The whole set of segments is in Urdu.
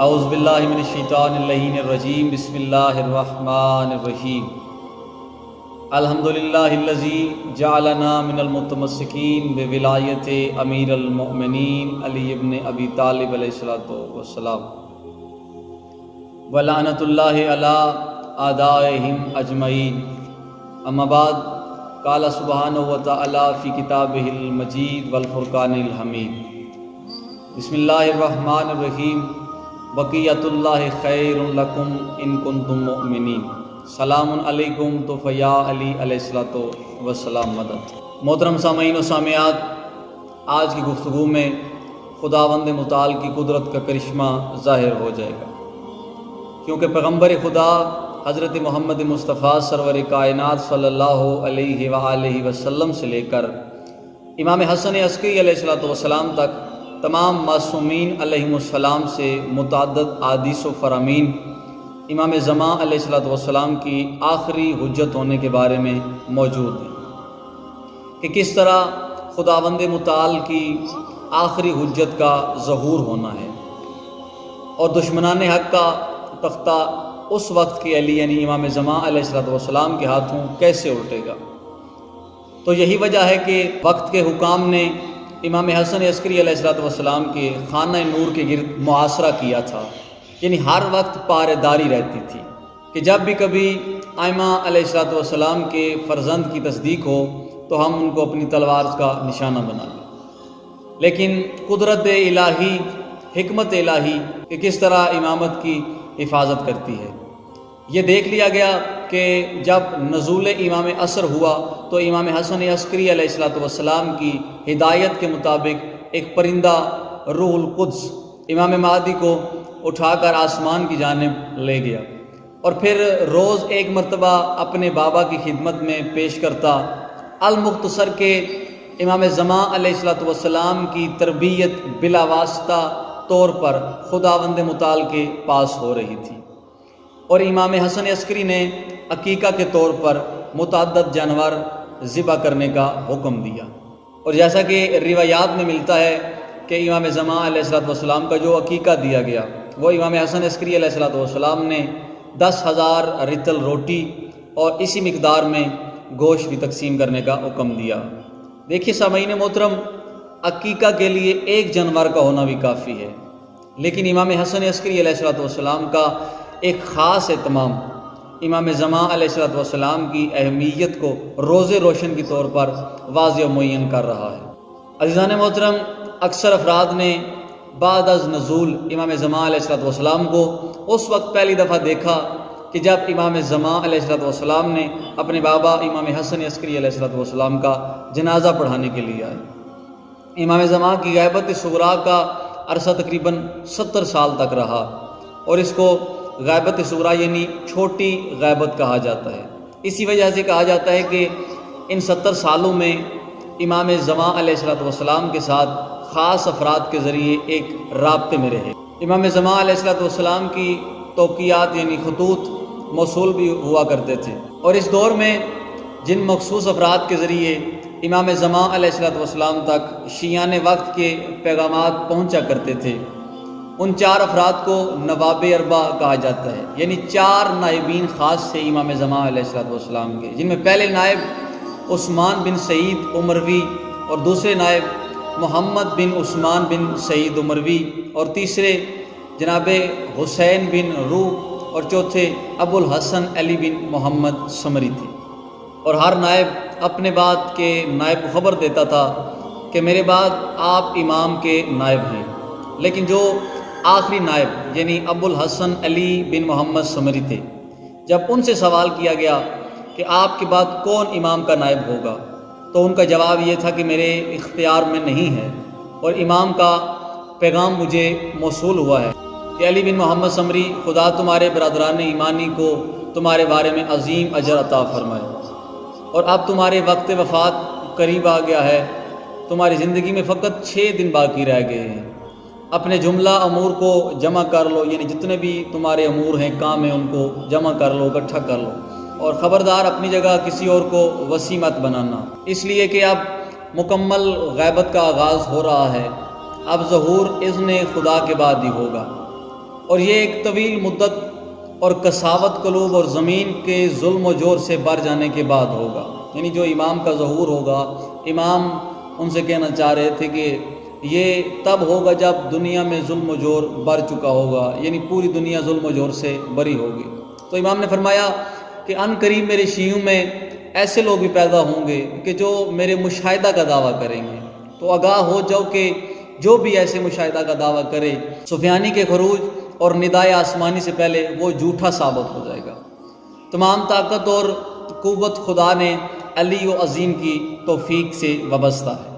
اعوذ باللہ من الشیطان اللعین الرجیم بسم اللہ الرحمن الرحیم الحمدللہ الذی جعلنا من المتمسکین بولایت امیر المؤمنین علی ابن ابی طالب علیہ السلام ولعنۃ اللہ علی اعدائہم اجمعین اما بعد قال سبحانہ وتعالی فی کتابہ المجید والفرقان الحمید بسم اللہ الرحمن الرحیم بقیت اللہ خیر لکم ان کنتم مؤمنین سلام علیکم تو فیا علی علیہ السلام مدد۔ محترم سامعین و سامعات، آج کی گفتگو میں خداوند متعال کی قدرت کا کرشمہ ظاہر ہو جائے گا، کیونکہ پیغمبر خدا حضرت محمد مصطفیٰ سرور کائنات صلی اللہ علیہ وآلہ وسلم سے لے کر امام حسن عسکری علیہ السلام تک تمام معصومین علیہم السلام سے متعدد احادیث و فرامین امام زماں علیہ السلام کی آخری حجت ہونے کے بارے میں موجود ہیں کہ کس طرح خداوند متعال کی آخری حجت کا ظہور ہونا ہے اور دشمنان حق کا تختہ اس وقت کے علی یعنی امام زماں علیہ السلام کے ہاتھوں کیسے الٹے گا۔ تو یہی وجہ ہے کہ وقت کے حکام نے امام حسن عسکری علیہ السلام کے خانہ نور کے گرد محاصرہ کیا تھا، یعنی ہر وقت پارے رہتی تھی کہ جب بھی کبھی ائمہ علیہ السلام کے فرزند کی تصدیق ہو تو ہم ان کو اپنی تلوار کا نشانہ بنا لیں۔ لیکن قدرت الہی، حکمت الہی کہ کس طرح امامت کی حفاظت کرتی ہے، یہ دیکھ لیا گیا کہ جب نزول امام عصر ہوا تو امام حسن عسکری علیہ السلام کی ہدایت کے مطابق ایک پرندہ روح القدس امام مہدی کو اٹھا کر آسمان کی جانب لے گیا اور پھر روز ایک مرتبہ اپنے بابا کی خدمت میں پیش کرتا المختصر کے امام زماں علیہ السلام کی تربیت بلا واسطہ طور پر خداوند متعال کے پاس ہو رہی تھی، اور امام حسن عسکری نے عقیقہ کے طور پر متعدد جانور ذبح کرنے کا حکم دیا۔ اور جیسا کہ روایات میں ملتا ہے کہ امام زماں علیہ السلام کا جو عقیقہ دیا گیا وہ امام حسن عسکری علیہ السلام نے 10,000 رطل روٹی اور اسی مقدار میں گوشت بھی تقسیم کرنے کا حکم دیا۔ دیکھیے سامعین محترم، عقیقہ کے لیے ایک جانور کا ہونا بھی کافی ہے، لیکن امام حسن عسکری علیہ السلام کا ایک خاص اہتمام امام زماں علیہ السلام کی اہمیت کو روز روشن کے طور پر واضح و معین کر رہا ہے۔ عزیزان محترم، اکثر افراد نے بعد از نزول امام زماں علیہ السلام کو اس وقت پہلی دفعہ دیکھا کہ جب امام زماں علیہ السلام نے اپنے بابا امام حسن عسکری علیہ السلام کا جنازہ پڑھانے کے لیے آئے۔ امام زماں کی غیبت صغری کا عرصہ تقریباً 70 سال تک رہا، اور اس کو غیبت صغری یعنی چھوٹی غیبت کہا جاتا ہے۔ اسی وجہ سے کہا جاتا ہے کہ ان 70 سالوں میں امام زماں علیہ السلام کے ساتھ خاص افراد کے ذریعے ایک رابطے میں رہے۔ امام زماں علیہ السلام کی توقیات یعنی خطوط موصول بھی ہوا کرتے تھے، اور اس دور میں جن مخصوص افراد کے ذریعے امام زماں علیہ السلام تک شیعان وقت کے پیغامات پہنچا کرتے تھے، ان 4 افراد کو نواب اربع کہا جاتا ہے، یعنی 4 نائبین خاص سے امام زماں علیہ السلام کے، جن میں پہلے نائب عثمان بن سعید عمروی، اور دوسرے نائب محمد بن عثمان بن سعید عمروی، اور تیسرے جناب حسین بن روح، اور چوتھے ابو الحسن علی بن محمد سمری تھے۔ اور ہر نائب اپنے بعد کے نائب کو خبر دیتا تھا کہ میرے بعد آپ امام کے نائب ہیں، لیکن جو آخری نائب یعنی ابو الحسن علی بن محمد سمری تھے، جب ان سے سوال کیا گیا کہ آپ کے بعد کون امام کا نائب ہوگا تو ان کا جواب یہ تھا کہ میرے اختیار میں نہیں ہے، اور امام کا پیغام مجھے موصول ہوا ہے کہ علی بن محمد سمری، خدا تمہارے برادران ایمانی کو تمہارے بارے میں عظیم اجر عطا فرمائے، اور اب تمہارے وقت وفات قریب آ گیا ہے، تمہاری زندگی میں فقط 6 دن باقی رہ گئے ہیں، اپنے جملہ امور کو جمع کر لو، یعنی جتنے بھی تمہارے امور ہیں، کام ہیں، ان کو جمع کر لو، اکٹھا کر لو، اور خبردار اپنی جگہ کسی اور کو وصی مت بنانا، اس لیے کہ اب مکمل غیبت کا آغاز ہو رہا ہے، اب ظہور اذن خدا کے بعد ہی ہوگا، اور یہ ایک طویل مدت اور کساوت قلوب اور زمین کے ظلم و جور سے بھر جانے کے بعد ہوگا۔ یعنی جو امام کا ظہور ہوگا، امام ان سے کہنا چاہ رہے تھے کہ یہ تب ہوگا جب دنیا میں ظلم و جور بڑھ چکا ہوگا، یعنی پوری دنیا ظلم و جور سے بری ہوگی۔ تو امام نے فرمایا کہ ان قریب میرے شیعوں میں ایسے لوگ بھی پیدا ہوں گے کہ جو میرے مشاہدہ کا دعویٰ کریں گے۔ تو آگاہ ہو جاؤ کہ جو بھی ایسے مشاہدہ کا دعویٰ کرے، سفیانی کے خروج اور ندائے آسمانی سے پہلے وہ جھوٹا ثابت ہو جائے گا۔ تمام طاقت اور قوت خدا نے علی و عظیم کی توفیق سے وابستہ ہے۔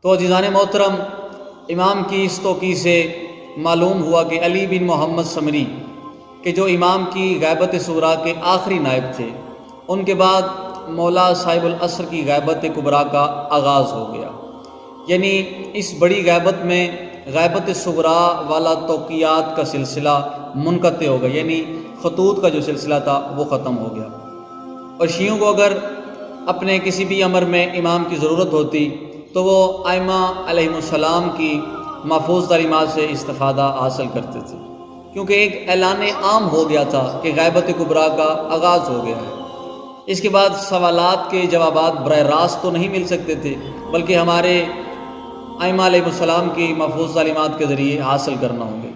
تو عزیزان محترم، امام کی اس توقیع سے معلوم ہوا کہ علی بن محمد سمری کہ جو امام کی غیبت صغری کے آخری نائب تھے، ان کے بعد مولا صاحب العصر کی غیبت کبریٰ کا آغاز ہو گیا۔ یعنی اس بڑی غیبت میں غیبت صغری والا توقیات کا سلسلہ منقطع ہو گیا، یعنی خطوط کا جو سلسلہ تھا وہ ختم ہو گیا۔ اور شیعوں کو اگر اپنے کسی بھی امر میں امام کی ضرورت ہوتی تو وہ ائمہ علیہم السلام کی محفوظ تعلیمات سے استفادہ حاصل کرتے تھے، کیونکہ ایک اعلان عام ہو گیا تھا کہ غیبت کبریٰ کا آغاز ہو گیا ہے۔ اس کے بعد سوالات کے جوابات براہ راست تو نہیں مل سکتے تھے، بلکہ ہمارے ائمہ علیہ السلام کی محفوظ تعلیمات کے ذریعے حاصل کرنا ہوں گے،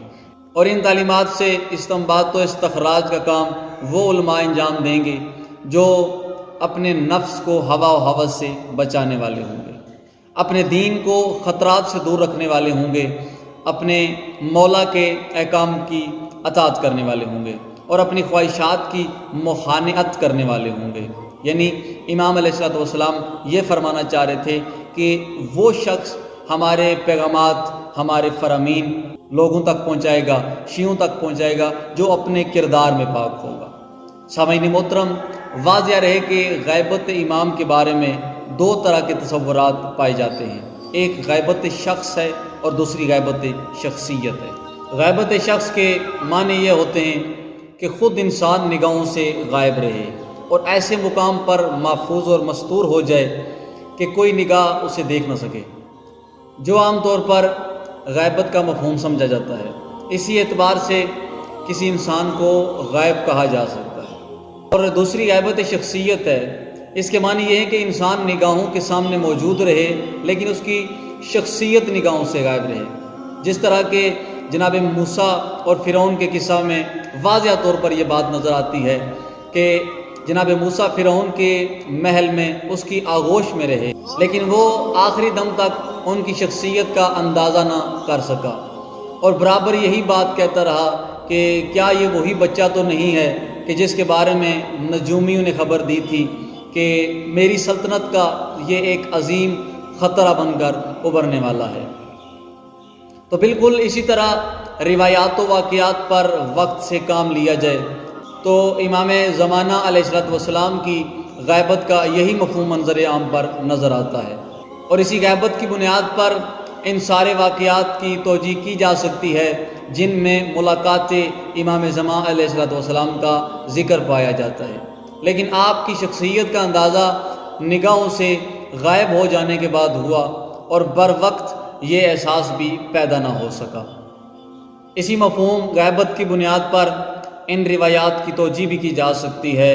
اور ان تعلیمات سے استنباط و استخراج کا کام وہ علماء انجام دیں گے جو اپنے نفس کو ہوا و ہوس سے بچانے والے ہوں گے، اپنے دین کو خطرات سے دور رکھنے والے ہوں گے، اپنے مولا کے احکام کی اطاعت کرنے والے ہوں گے، اور اپنی خواہشات کی مخانعت کرنے والے ہوں گے۔ یعنی امام علیہ السلام یہ فرمانا چاہ رہے تھے کہ وہ شخص ہمارے پیغامات، ہمارے فرامین لوگوں تک پہنچائے گا، شیعوں تک پہنچائے گا، جو اپنے کردار میں پاک ہوگا۔ سامعین محترم، واضح رہے کہ غیبت امام کے بارے میں دو طرح کے تصورات پائے جاتے ہیں، ایک غیبت شخص ہے اور دوسری غیبت شخصیت ہے۔ غیبت شخص کے معنی یہ ہوتے ہیں کہ خود انسان نگاہوں سے غائب رہے اور ایسے مقام پر محفوظ اور مستور ہو جائے کہ کوئی نگاہ اسے دیکھ نہ سکے، جو عام طور پر غیبت کا مفہوم سمجھا جاتا ہے۔ اسی اعتبار سے کسی انسان کو غائب کہا جا سکتا ہے۔ اور دوسری غیبت شخصیت ہے، اس کے معنی یہ ہے کہ انسان نگاہوں کے سامنے موجود رہے لیکن اس کی شخصیت نگاہوں سے غائب رہے، جس طرح کہ جناب موسیٰ اور فرعون کے قصہ میں واضح طور پر یہ بات نظر آتی ہے کہ جناب موسیٰ فرعون کے محل میں اس کی آغوش میں رہے، لیکن وہ آخری دم تک ان کی شخصیت کا اندازہ نہ کر سکا، اور برابر یہی بات کہتا رہا کہ کیا یہ وہی بچہ تو نہیں ہے کہ جس کے بارے میں نجومیوں نے خبر دی تھی کہ میری سلطنت کا یہ ایک عظیم خطرہ بن کر ابھرنے والا ہے۔ تو بالکل اسی طرح روایات و واقعات پر وقت سے کام لیا جائے تو امام زمانہ علیہ السلام کی غیبت کا یہی مفہوم منظر عام پر نظر آتا ہے، اور اسی غیبت کی بنیاد پر ان سارے واقعات کی توجیہ کی جا سکتی ہے جن میں ملاقات امام زماں علیہ السلام کا ذکر پایا جاتا ہے، لیکن آپ کی شخصیت کا اندازہ نگاہوں سے غائب ہو جانے کے بعد ہوا اور بر وقت یہ احساس بھی پیدا نہ ہو سکا۔ اسی مفہوم غیبت کی بنیاد پر ان روایات کی توجیہ بھی کی جا سکتی ہے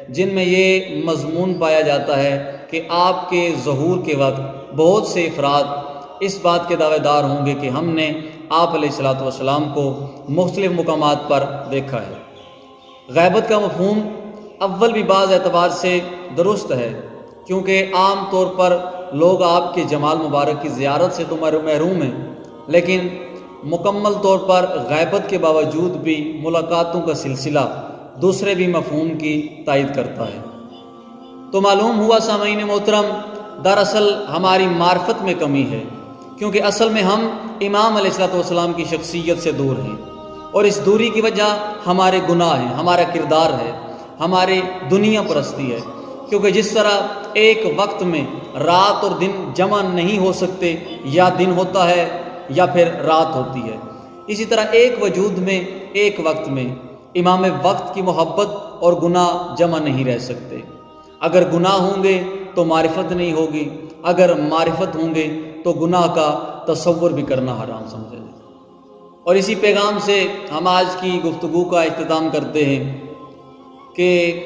جن میں یہ مضمون پایا جاتا ہے کہ آپ کے ظہور کے وقت بہت سے افراد اس بات کے دعوے دار ہوں گے کہ ہم نے آپ علیہ السلام کو مختلف مقامات پر دیکھا ہے۔ غیبت کا مفہوم اول بھی بعض اعتبار سے درست ہے، کیونکہ عام طور پر لوگ آپ کے جمال مبارک کی زیارت سے تو محروم ہیں، لیکن مکمل طور پر غیبت کے باوجود بھی ملاقاتوں کا سلسلہ دوسرے بھی مفہوم کی تائید کرتا ہے۔ تو معلوم ہوا سامعین محترم، دراصل ہماری معرفت میں کمی ہے، کیونکہ اصل میں ہم امام علیہ السلام کی شخصیت سے دور ہیں، اور اس دوری کی وجہ ہمارے گناہ ہیں، ہمارا کردار ہے، ہماری دنیا پرستی ہے، کیونکہ جس طرح ایک وقت میں رات اور دن جمع نہیں ہو سکتے، یا دن ہوتا ہے یا پھر رات ہوتی ہے، اسی طرح ایک وجود میں ایک وقت میں امام وقت کی محبت اور گناہ جمع نہیں رہ سکتے۔ اگر گناہ ہوں گے تو معرفت نہیں ہوگی، اگر معرفت ہوں گے تو گناہ کا تصور بھی کرنا حرام سمجھا جائے۔ اور اسی پیغام سے ہم آج کی گفتگو کا اختتام کرتے ہیں کہ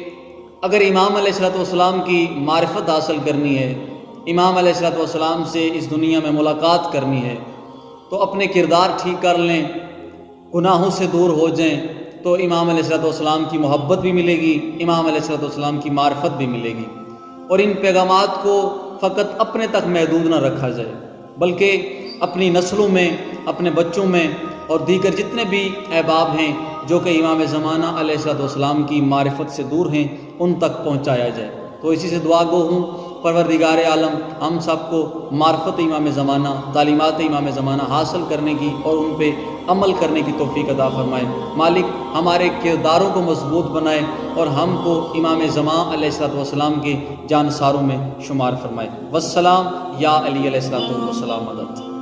اگر امام علیہ السلام کی معرفت حاصل کرنی ہے، امام علیہ السلام سے اس دنیا میں ملاقات کرنی ہے، تو اپنے کردار ٹھیک کر لیں، گناہوں سے دور ہو جائیں، تو امام علیہ السلام کی محبت بھی ملے گی، امام علیہ السلام کی معرفت بھی ملے گی۔ اور ان پیغامات کو فقط اپنے تک محدود نہ رکھا جائے، بلکہ اپنی نسلوں میں، اپنے بچوں میں اور دیگر جتنے بھی احباب ہیں جو کہ امام زمانہ علیہ السلام کی معرفت سے دور ہیں، ان تک پہنچایا جائے۔ تو اسی سے دعا گو ہوں پروردگار عالم ہم سب کو معرفت امام زمانہ، تعلیمات امام زمانہ حاصل کرنے کی اور ان پہ عمل کرنے کی توفیق عطا فرمائے۔ مالک ہمارے کرداروں کو مضبوط بنائے اور ہم کو امام زماں علیہ السلام کے جانساروں میں شمار فرمائے۔ والسلام یا علی علیہ السلام مدد۔